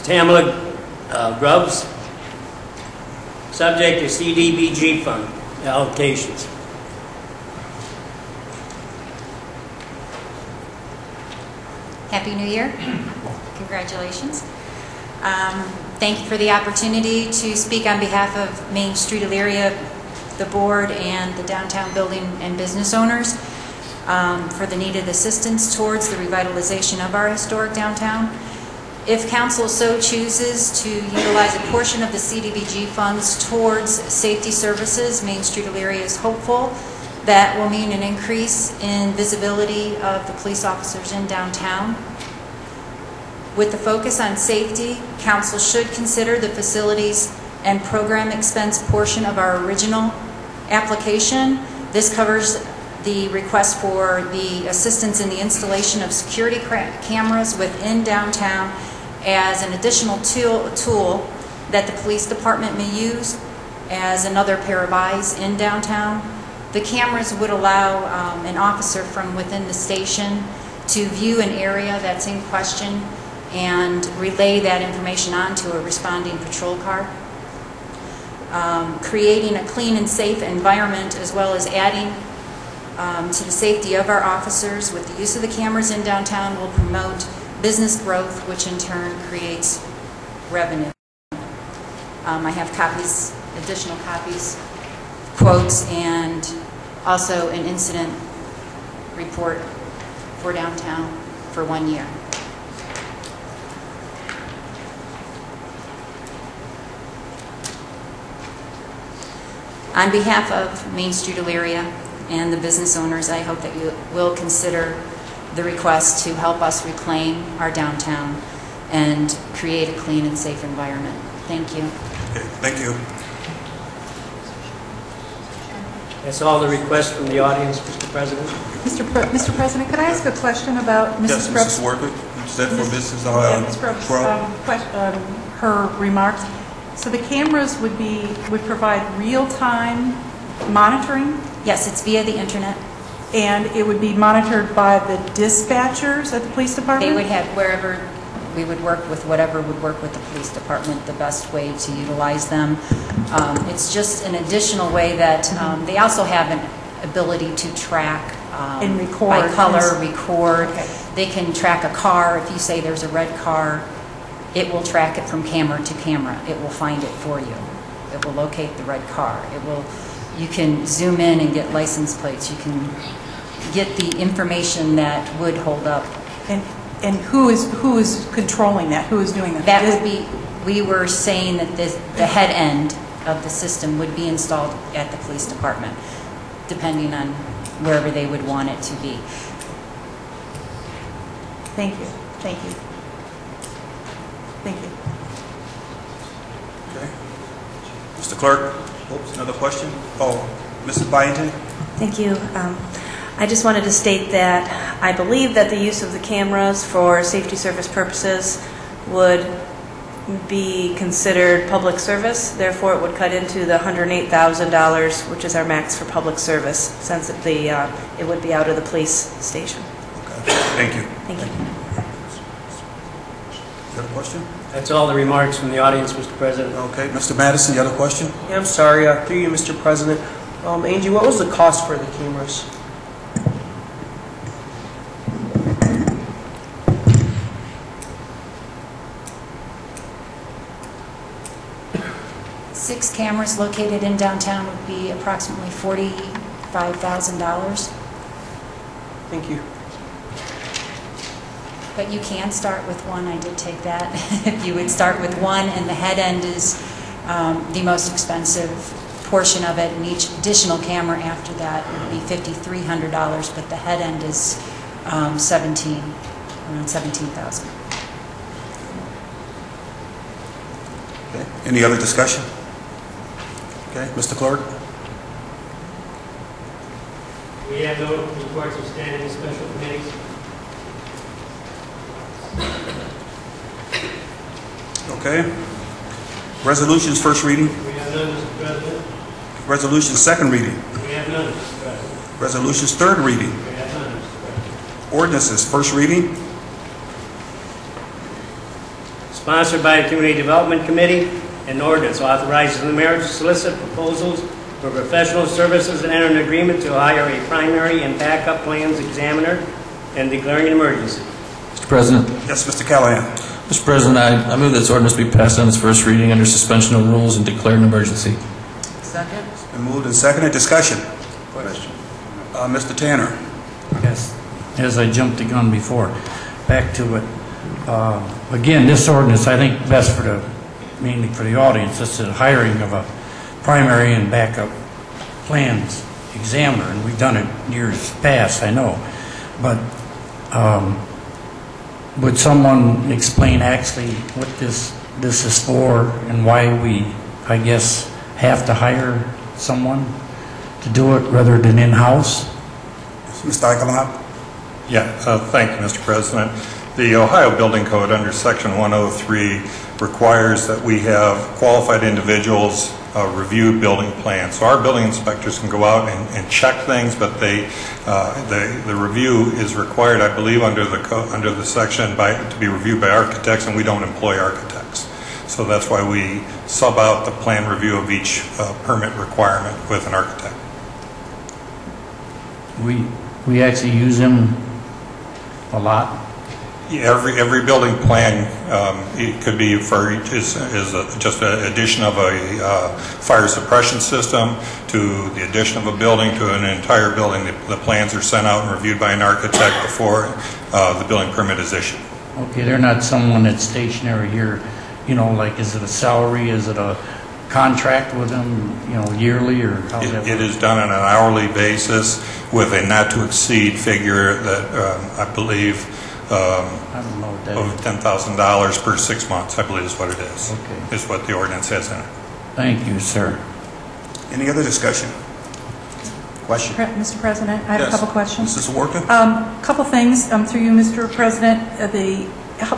Ms. Tamala Grubbs. Subject to CDBG fund allocations. Happy New Year. Congratulations. Thank you for the opportunity to speak on behalf of Main Street Elyria, the board, and the downtown building and business owners for the needed assistance towards the revitalization of our historic downtown. If council so chooses to utilize a portion of the CDBG funds towards safety services, Main Street Elyria is hopeful that will mean an increase in visibility of the police officers in downtown. With the focus on safety, council should consider the facilities and program expense portion of our original application. This covers the request for the assistance in the installation of security cameras within downtown as an additional tool that the police department may use as another pair of eyes in downtown. The cameras would allow an officer from within the station to view an area that's in question and relay that information on to a responding patrol car. Creating a clean and safe environment, as well as adding to the safety of our officers with the use of the cameras in downtown, will promote business growth, which in turn creates revenue. I have copies, additional copies, quotes, and also an incident report for downtown for 1 year. On behalf of Main Street Elyria and the business owners, I hope that you will consider the request to help us reclaim our downtown and create a clean and safe environment. Thank you. Okay, thank you. That's all the requests from the audience, Mr. President. Mr. President, could I ask a question about Mrs. Grubbs? Yes, Mrs. Warwick. You said for Mrs. Ms. Grubbs, her remarks. So the cameras would provide real-time monitoring? Yes, it's via the internet. And it would be monitored by the dispatchers at the police department? They would have wherever we would work with, whatever would work with the police department, the best way to utilize them. It's just an additional way that they also have an ability to track and record. By color, record. Okay. They can track a car. If you say there's a red car, it will track it from camera to camera. It will find it for you. It will locate the red car. It will. You can zoom in and get license plates. You can get the information that would hold up. And who is controlling that? Who is doing that? That would be. We were saying that the head end of the system would be installed at the police department, depending on wherever they would want it to be. Thank you. Thank you. Thank you. Okay. Mr. Clerk, oops, another question? Oh, Mrs. Byington? Thank you. I just wanted to state that I believe that the use of the cameras for safety service purposes would be considered public service. Therefore, it would cut into the $108,000, which is our max for public service, since it would be out of the police station. Okay. Thank you. Thank you. You have a question? That's all the remarks from the audience, Mr. President. Okay. Mr. Madison, you have a question? Yeah, I'm sorry. Through you, Mr. President. Angie, what was the cost for the cameras? Six cameras located in downtown would be approximately $45,000. Thank you. But you can start with one. I did take that. If you would start with one, and the head end is the most expensive portion of it, and each additional camera after that would be $5,300, but the head end is around $17,000. Okay. Any other discussion? Okay. Mr. Clerk? We have no reports of standing special committees. Okay. Resolutions, first reading. We have none, Mr. President. Resolutions, second reading. We have none, Mr. President. Resolutions, third reading. We have none, Mr. President. Ordinances, first reading. Sponsored by the Community Development Committee, an ordinance authorizing the mayor to solicit proposals for professional services and enter an agreement to hire a primary and backup plans examiner and declaring an emergency. Mr. President. Yes, Mr. Callahan. Mr. President, I move this ordinance be passed on its first reading under suspension of rules and declare an emergency. Second. It's been moved and seconded. Discussion. Question. Mr. Tanner. Yes, as I jumped the gun before, back to it. Again, this ordinance, I think best for mainly for the audience, it's the hiring of a primary and backup plans examiner, and we've done it years past, I know. But would someone explain actually what this is for and why we, I guess, have to hire someone to do it rather than in-house? Mr. Eichelhaus. Yeah, thank you, Mr. President. The Ohio Building Code under Section 103 requires that we have qualified individuals review building plans. So our building inspectors can go out and check things, but the review is required, I believe, under the section to be reviewed by architects, and we don't employ architects. So that's why we sub out the plan review of each permit requirement with an architect. We actually use them a lot. Yeah, every building plan it could be for each is just an addition of a fire suppression system to the addition of a building to an entire building. The plans are sent out and reviewed by an architect before the building permit is issued. Okay, they're not someone that's stationary here. You know, like is it a salary? Is it a contract with them? You know, yearly or how does that work? It is done on an hourly basis with a not to exceed figure that I believe. I don't know what that of $10,000 per 6 months, I believe is what it is. Okay. Is what the ordinance has in it. Thank you, sir. Any other discussion? Question? Mr. President, I have a couple questions. Mrs. Warka? Couple things through you, Mr. President.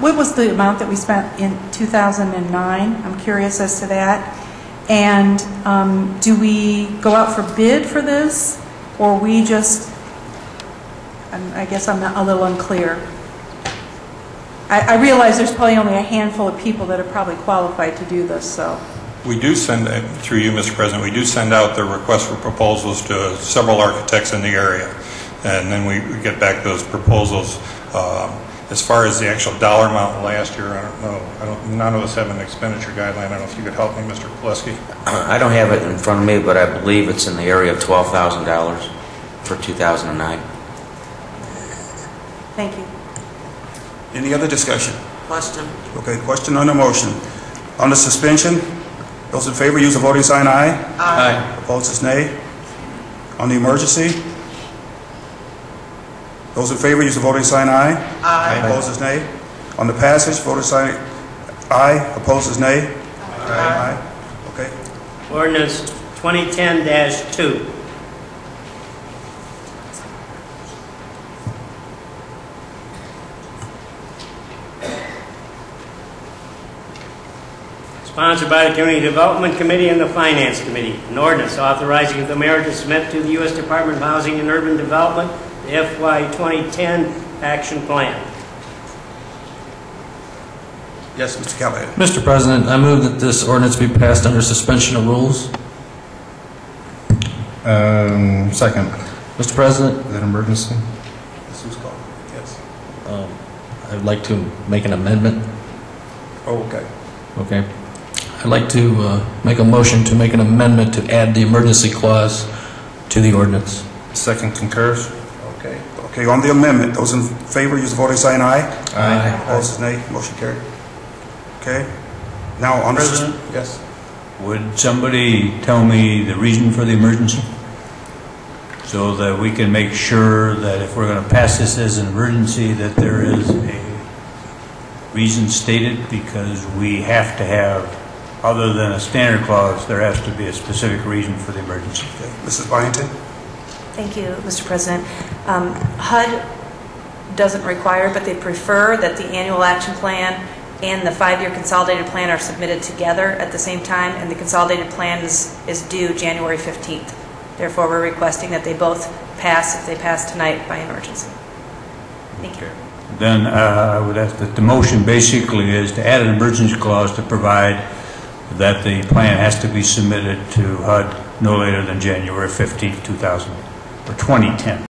What was the amount that we spent in 2009? I'm curious as to that. And do we go out for bid for this, or we just? I guess I'm a little unclear. I realize there's probably only a handful of people that are probably qualified to do this, so. We do send, through you, Mr. President, we do send out the request for proposals to several architects in the area. And then we get back those proposals. As far as the actual dollar amount last year, I don't know. None of us have an expenditure guideline. I don't know if you could help me, Mr. Pileski. I don't have it in front of me, but I believe it's in the area of $12,000 for 2009. Thank you. Any other discussion? Question. Okay, question on the motion. On the suspension, those in favor use the voting sign aye. Aye. Opposed is nay. On the emergency, those in favor use the voting sign aye. Aye. Opposed is nay. On the passage, voting sign aye. Opposed is nay. Aye. Okay. Ordinance 2010-2. Sponsored by the Community Development Committee and the Finance Committee. An ordinance authorizing the mayor to submit to the U.S. Department of Housing and Urban Development the FY 2010 Action Plan. Yes, Mr. Callahan. Mr. President, I move that this ordinance be passed under suspension of rules. Second. Mr. President, Is that emergency? This was called. Yes. I'd like to make an amendment. Oh, okay. Okay. I'd like to make a motion to make an amendment to add the emergency clause to the ordinance. Second concurs. Okay. Okay, on the amendment, those in favor use the voting sign aye. Aye. Opposed is nay. Motion carried. Okay. Now on President? Yes. Would somebody tell me the reason for the emergency? So that we can make sure that if we're going to pass this as an emergency, that there is a reason stated, because we have to have, other than a standard clause, there has to be a specific reason for the emergency. Okay. Mrs. Byington? Thank you, Mr. President. HUD doesn't require, but they prefer that the annual action plan and the 5-year consolidated plan are submitted together at the same time, and the consolidated plan is due January 15th. Therefore, we're requesting that they both pass, if they pass tonight, by emergency. Thank you. then I would ask that the motion basically is to add an emergency clause to provide that the plan has to be submitted to HUD no later than January 15th, 2010.